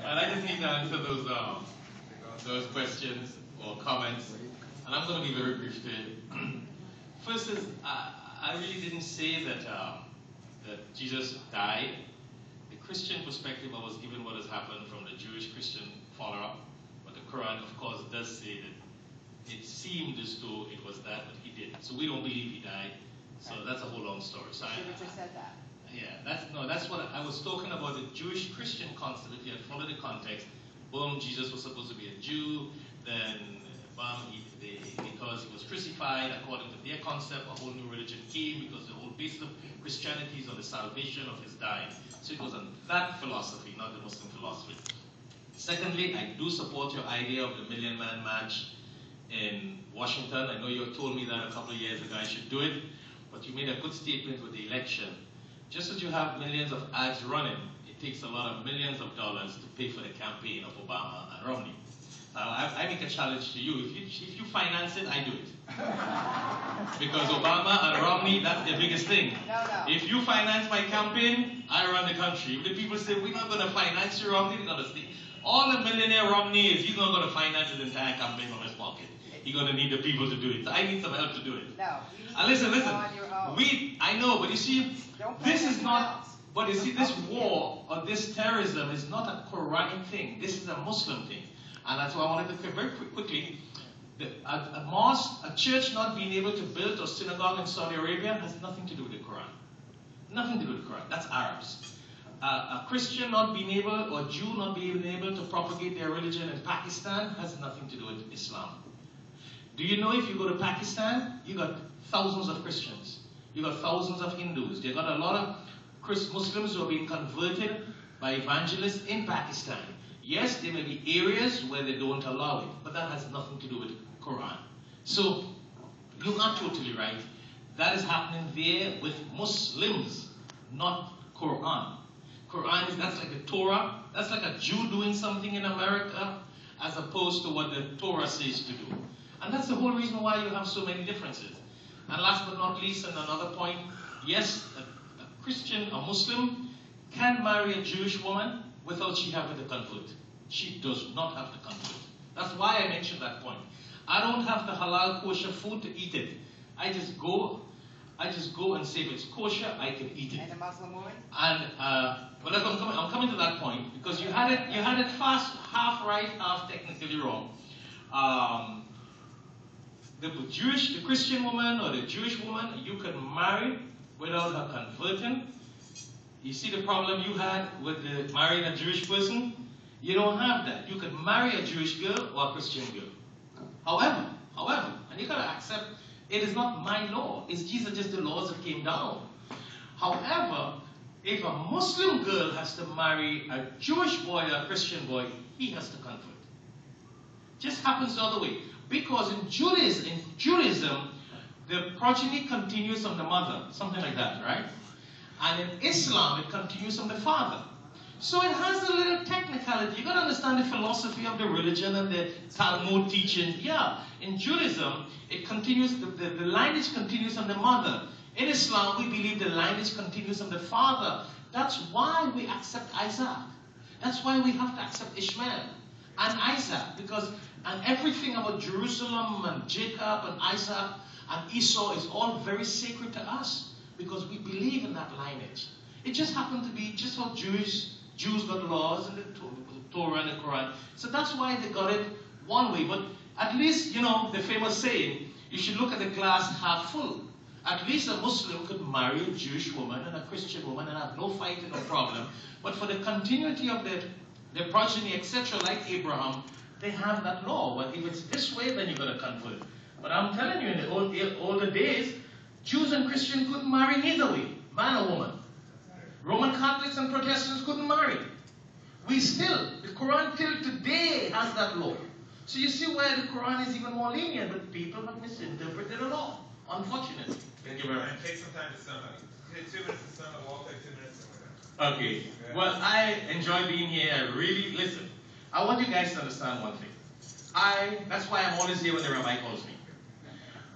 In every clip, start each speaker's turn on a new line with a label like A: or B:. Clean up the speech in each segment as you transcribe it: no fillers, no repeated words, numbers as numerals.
A: And I just need to answer those questions or comments, and I'm going to be very brief today. First is, I really didn't say that that Jesus died. The Christian perspective, I was given what has happened from the Jewish Christian follower-up, but the Quran, of course, does say that it seemed as though it was that, but he didn't. So we don't believe he died. So that's a whole long story. So
B: you just said that.
A: Yeah, that's what I was talking about. The Jewish Christian concept. If you had followed the context, boom, Jesus was supposed to be a Jew. Then, because he was crucified, according to their concept, a whole new religion came because the whole basis of Christianity is on the salvation of his dying. So it was on that philosophy, not the Muslim philosophy. Secondly, I do support your idea of the Million Man March in Washington. I know you told me that a couple of years ago I should do it, but you made a good statement with the election. Just as you have millions of ads running, it takes a lot of millions of dollars to pay for the campaign of Obama and Romney. I make a challenge to you. If you finance it, I do it. Because Obama and Romney, that's the biggest thing.
B: No.
A: If you finance my campaign, I run the country. If the people say, we're not going to finance your Romney, they're going to say, all the millionaire Romney is, he's not going to finance his entire campaign from his pocket. He's going to need the people to do it. So I need some help to do it.
B: No.
A: Listen. I know, but you see, this is not, but you see, this war or this terrorism is not a Quranic thing. This is a Muslim thing. And that's why I wanted to say very quickly, a mosque, a church not being able to build a synagogue in Saudi Arabia has nothing to do with the Quran. Nothing to do with the Quran. That's Arabs. A Christian not being able, or Jew not being able to propagate their religion in Pakistan has nothing to do with Islam. Do you know if you go to Pakistan, you got thousands of Christians. You got thousands of Hindus. They got a lot of Muslims who are being converted by evangelists in Pakistan. Yes, there may be areas where they don't allow it, but that has nothing to do with Quran. So, you're not totally right. That is happening there with Muslims, not Quran. Quran that's like the Torah. That's like a Jew doing something in America as opposed to what the Torah says to do. And that's the whole reason why you have so many differences. And last but not least, and another point, yes, a Christian, a Muslim, can marry a Jewish woman without she having to convert. She does not have to convert. That's why I mentioned that point. I don't have the halal kosher food to eat it. I just go and say if it's kosher, I can eat it.
B: And a Muslim woman?
A: And well, I'm coming to that point because you had it fast, half right, half technically wrong. The Christian woman or the Jewish woman, you can marry without her converting. You see the problem you had with marrying a Jewish person? You don't have that. You can marry a Jewish girl or a Christian girl. However, and you gotta accept, it is not my law. These are just the laws that came down. However, if a Muslim girl has to marry a Jewish boy or a Christian boy, he has to convert. Just happens the other way. Because in Judaism, the progeny continues from the mother, something like that, right? And in Islam, it continues from the father. So it has a little technicality. You got to understand the philosophy of the religion and the Talmud teachings. Yeah, in Judaism, it continues, the lineage continues from the mother. In Islam, we believe the lineage continues from the father. That's why we accept Isaac. That's why we have to accept Ishmael and Isaac. And everything about Jerusalem and Jacob and Isaac and Esau is all very sacred to us because we believe in that lineage. It just happened to be just how Jews got laws in the Torah and the Quran. So that's why they got it one way. But at least, you know, the famous saying, you should look at the glass half full. At least a Muslim could marry a Jewish woman and a Christian woman and have no fight and no problem. But for the continuity of their progeny, etc., like Abraham, they have that law. But if it's this way, then you're going to convert. But I'm telling you, in the older days, Jews and Christians couldn't marry neither way, man or woman. Roman Catholics and Protestants couldn't marry. The Quran till today has that law. So you see where the Quran is even more lenient, but people have misinterpreted the law, unfortunately.
C: Thank you very much. Take some time to sum up. Take 2 minutes to sum up, we'll take 2 minutes to sum up.
A: Okay. Well, I enjoy being here. Listen, I want you guys to understand one thing. That's why I'm always here when the rabbi calls me.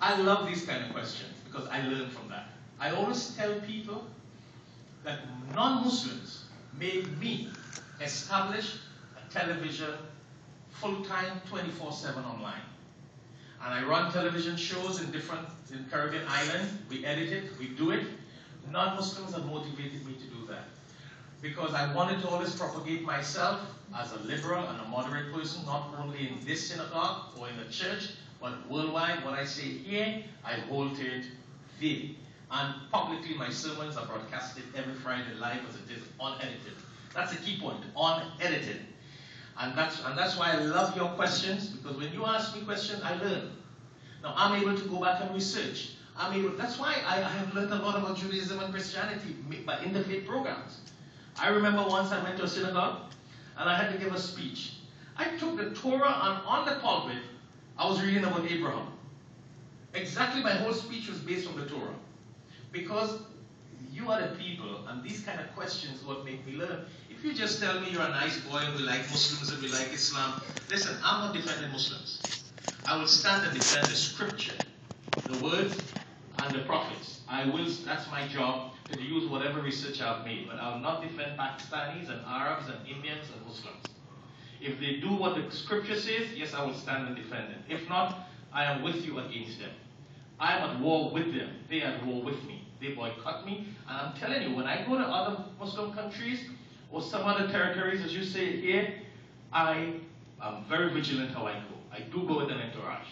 A: I love these kind of questions because I learn from that. I always tell people that non-Muslims made me establish a television full-time 24/7 online. And I run television shows in Caribbean islands. We edit it, we do it. Non-Muslims have motivated me to do that. Because I wanted to always propagate myself as a liberal and a moderate person, not only in this synagogue or in the church, but worldwide. What I say here, I hold it there. And publicly, my sermons are broadcasted every Friday live as it is, unedited. That's the key point, unedited. And that's why I love your questions, because when you ask me questions, I learn. Now, I'm able to go back and research. That's why I have learned a lot about Judaism and Christianity by interfaith programs. I remember once I went to a synagogue, and I had to give a speech. I took the Torah, and on the pulpit, I was reading about Abraham. Exactly, my whole speech was based on the Torah. Because you are the people, and these kind of questions what make me learn. If you just tell me you're a nice boy and we like Muslims and we like Islam, listen, I'm not defending Muslims. I will stand and defend the scripture, the words, and the prophets. That's my job, to use whatever research I've made. But I will not defend Pakistanis and Arabs and Indians and Muslims. If they do what the scripture says, yes, I will stand and defend them. If not, I am with you against them. I am at war with them. They are at war with me. They boycott me. And I'm telling you, when I go to other Muslim countries or some other territories, as you say here, I am very vigilant how I go. I do go with an entourage.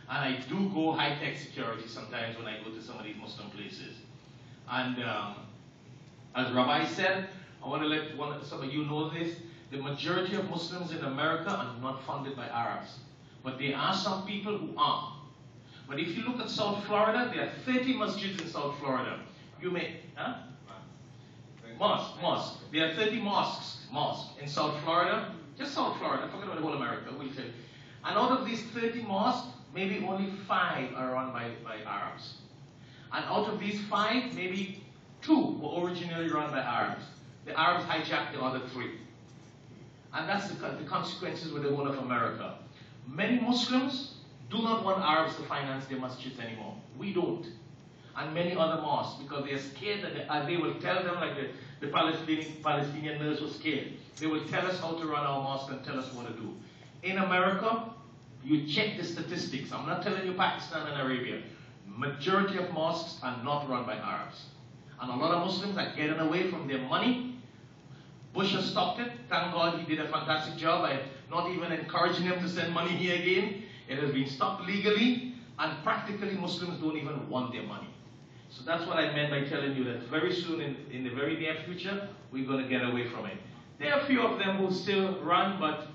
A: And I do go high-tech security sometimes when I go to some of these Muslim places. And as Rabbi said, I want to let some of you know this, the majority of Muslims in America are not funded by Arabs. But there are some people who are. But if you look at South Florida, there are 30 masjids in South Florida. You may, huh? Mosque. There are 30 mosques in South Florida. Just South Florida, forget about the whole America, we'll tell you. And out of these 30 mosques, maybe only 5 are run by Arabs. And out of these 5, maybe 2 were originally run by Arabs. The Arabs hijacked the other 3. And that's the consequences with the whole of America. Many Muslims do not want Arabs to finance their masjids anymore. We don't. And many other mosques, because they are scared that they will tell them, like the Palestinian nurse was scared. They will tell us how to run our mosque and tell us what to do. In America, you check the statistics. I'm not telling you Pakistan and Arabia. Majority of mosques are not run by Arabs. And a lot of Muslims are getting away from their money. Bush has stopped it. Thank God he did a fantastic job by not even encouraging them to send money here again. It has been stopped legally, and practically Muslims don't even want their money. So that's what I meant by telling you that very soon, in the very near future, we're going to get away from it. There are a few of them who still run, but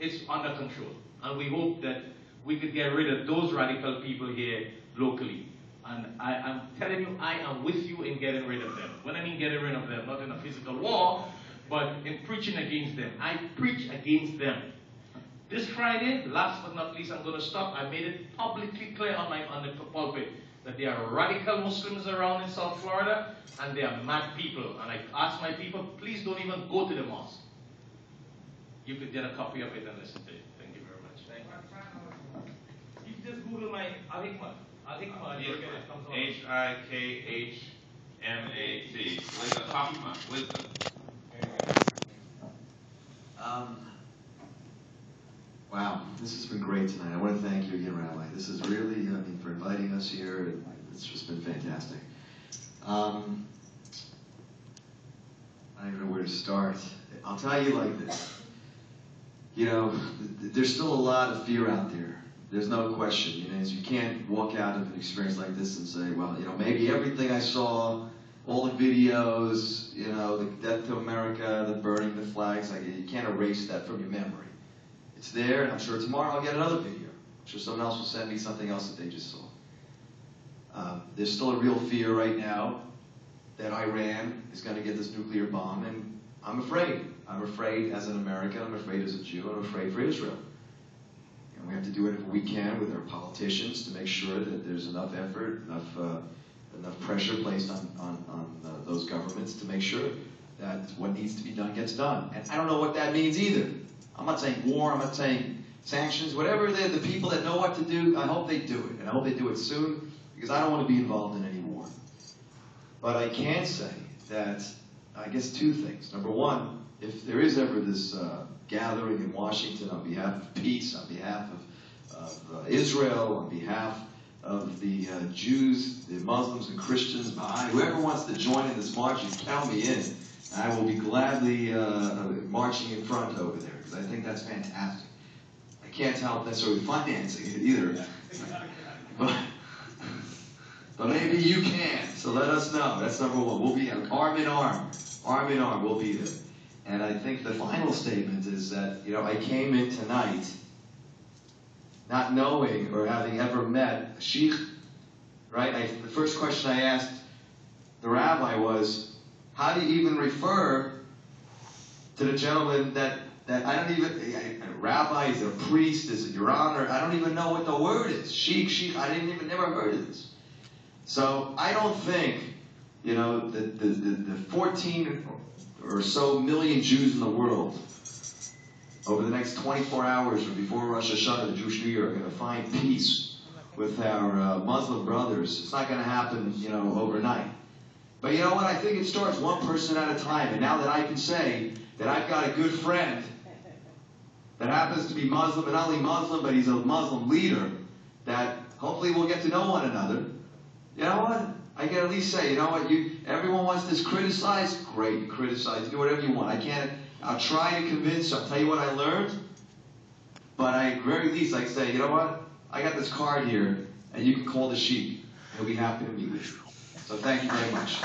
A: it's under control. And we hope that we could get rid of those radical people here locally. And I'm telling you, I am with you in getting rid of them. When I mean getting rid of them, not in a physical war, but in preaching against them. I preach against them. This Friday, last but not least, I'm going to stop. I made it publicly clear on the pulpit that there are radical Muslims around in South Florida, and they are mad people. And I ask my people, please don't even go to the mosque. You could get a copy of it and listen to it. Thank you very much. Thank you. You can just Google my Al-Hikmat. Al-Hikmat, it comes on.
C: Hikmat. Wisdom. Hikmat. Wisdom.
B: Wow, this has been great tonight. I want to thank you again, Rabbi. This is really, for inviting us here. It's just been fantastic. I don't even know where to start. I'll tell you like this. There's still a lot of fear out there. There's no question. You can't walk out of an experience like this and say, well, maybe everything I saw, all the videos, the death to America, the burning the flags, you can't erase that from your memory. It's there, and I'm sure tomorrow I'll get another video. I'm sure someone else will send me something else that they just saw. There's still a real fear right now that Iran is going to get this nuclear bomb, and I'm afraid. I'm afraid as an American, I'm afraid as a Jew, I'm afraid for Israel. And we have to do whatever we can with our politicians to make sure that there's enough effort, enough pressure placed on those governments to make sure that what needs to be done gets done. And I don't know what that means either. I'm not saying war, I'm not saying sanctions, whatever the people that know what to do, I hope they do it. And I hope they do it soon, because I don't want to be involved in any war. But I can say that I guess two things. Number one, if there is ever this gathering in Washington on behalf of peace, on behalf of Israel, on behalf of the Jews, the Muslims and Christians, whoever wants to join in this march, you count me in. I will be gladly marching in front over there, because I think that's fantastic. I can't help necessarily financing it either. But maybe you can, so let us know. That's number one. We'll be arm in arm. Arm in arm, we'll be there. And I think the final statement is that, I came in tonight not knowing or having ever met a sheikh, right? The first question I asked the rabbi was, how do you even refer to the gentleman that I don't even, a rabbi, is it a priest, is it your honor? I don't even know what the word is. Sheikh, I never heard of this. So I don't think, the 14 or so million Jews in the world over the next 24 hours or before Rosh Hashanah, the Jewish New Year, are going to find peace with our Muslim brothers. It's not going to happen, overnight. But you know what? I think it starts one person at a time. And now that I can say that I've got a good friend that happens to be Muslim, and not only Muslim, but he's a Muslim leader, that hopefully we'll get to know one another. You know what? I can at least say, everyone wants this criticized. Great, criticize. Do whatever you want. I'll try to convince you. I'll tell you what I learned. But at very least, I say, you know what? I got this card here, and you can call the sheikh. He'll be happy to meet with you. So thank you very much.